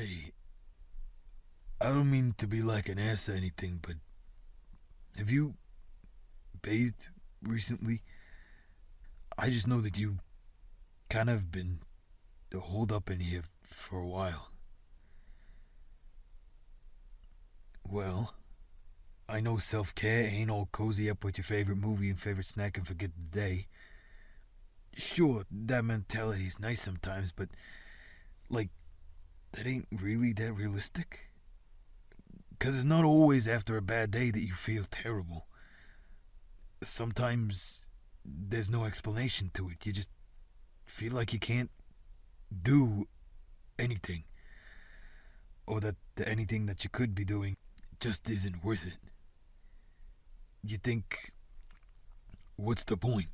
Hey, I don't mean to be like an ass or anything, but have you bathed recently? I just know that you kind of been holed up in here for a while. Well, I know self care ain't all cozy up with your favorite movie and favorite snack and forget the day. Sure, that mentality is nice sometimes, but like, that ain't really that realistic. Because it's not always after a bad day that you feel terrible. Sometimes there's no explanation to it. You just feel like you can't do anything, or that the anything that you could be doing just isn't worth it. You think, what's the point?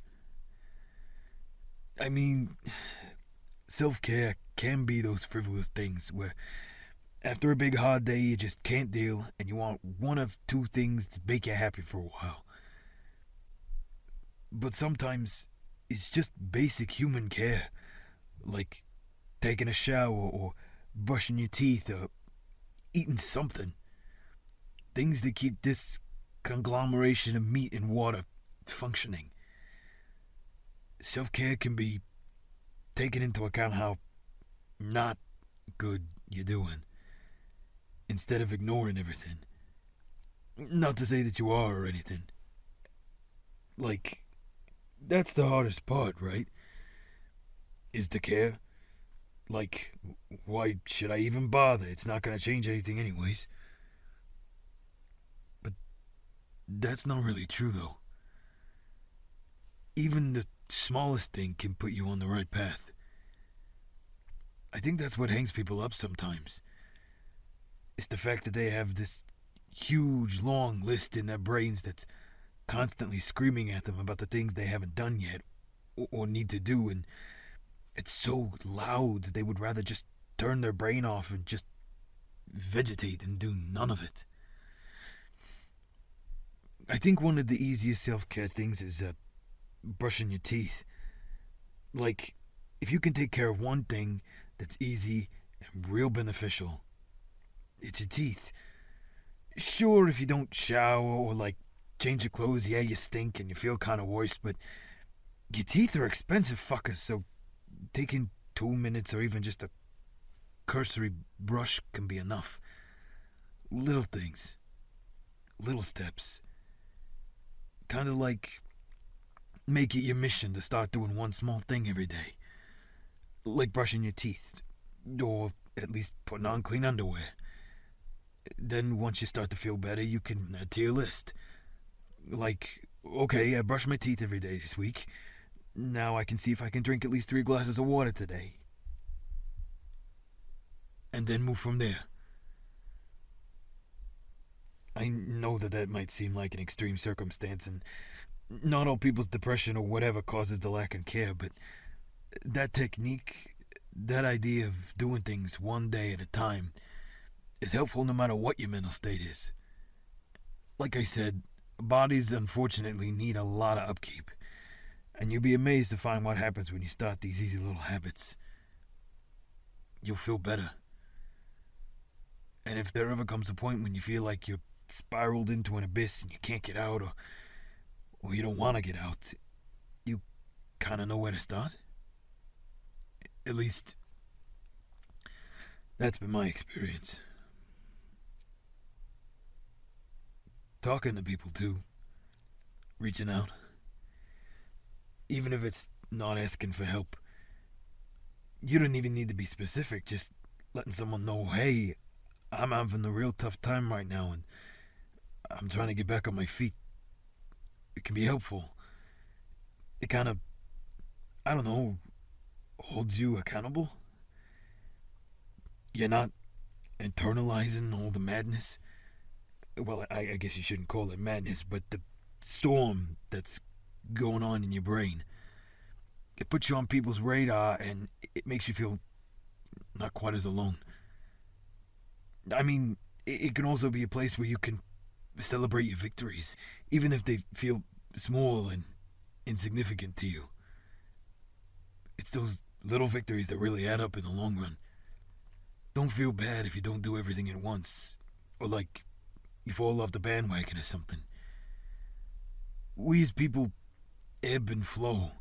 I mean, self care can be those frivolous things where after a big hard day you just can't deal and you want one of two things to make you happy for a while. But sometimes it's just basic human care, like taking a shower or brushing your teeth or eating something. Things that keep this conglomeration of meat and water functioning. Self care can be taking into account how not good you're doing instead of ignoring everything. Not to say that you are or anything. Like, that's the hardest part, right? Is to care. Like, why should I even bother? It's not gonna change anything, anyways. But that's not really true, though. Even the smallest thing can put you on the right path. I think that's what hangs people up sometimes. It's the fact that they have this huge, long list in their brains that's constantly screaming at them about the things they haven't done yet or need to do, and it's so loud that they would rather just turn their brain off and just vegetate and do none of it. I think one of the easiest self-care things is brushing your teeth. Like, if you can take care of one thing that's easy and real beneficial, it's your teeth. Sure, if you don't shower or like change your clothes, yeah, you stink and you feel kind of worse, but your teeth are expensive fuckers, so taking 2 minutes or even just a cursory brush can be enough. Little things, little steps. Kind of like make it your mission to start doing one small thing every day. Like brushing your teeth, or at least putting on clean underwear. Then once you start to feel better, you can add to your list. Like, okay, I brush my teeth every day this week. Now I can see if I can drink at least 3 glasses of water today. And then move from there. I know that that might seem like an extreme circumstance, and not all people's depression or whatever causes the lack of care, but that technique, that idea of doing things one day at a time, is helpful no matter what your mental state is. Like I said, bodies unfortunately need a lot of upkeep, and you'll be amazed to find what happens when you start these easy little habits. You'll feel better. And if there ever comes a point when you feel like you're spiraled into an abyss and you can't get out, or you don't want to get out, you kind of know where to start. At least, that's been my experience. Talking to people, too. Reaching out. Even if it's not asking for help. You don't even need to be specific, just letting someone know, hey, I'm having a real tough time right now and I'm trying to get back on my feet. It can be helpful. It kind of, I don't know, holds you accountable. You're not internalizing all the madness. Well, I guess you shouldn't call it madness, but the storm that's going on in your brain. It puts you on people's radar and it makes you feel not quite as alone. I mean, it can also be a place where you can celebrate your victories, even if they feel small and insignificant to you. It's those little victories that really add up in the long run. Don't feel bad if you don't do everything at once, or like you fall off the bandwagon or something. We as people ebb and flow.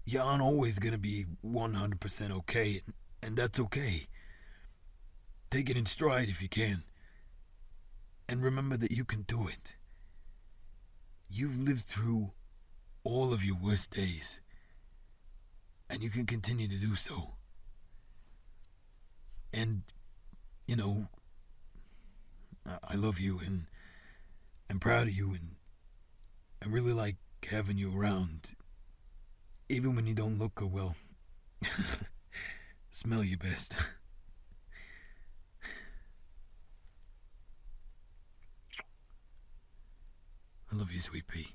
You aren't always gonna be 100% okay, and that's okay. Take it in stride if you can. And remember that you can do it. You've lived through all of your worst days, and you can continue to do so. And, you know, I love you, and I'm proud of you, and I really like having you around, even when you don't look, or well, smell your best. I love you, sweet pea.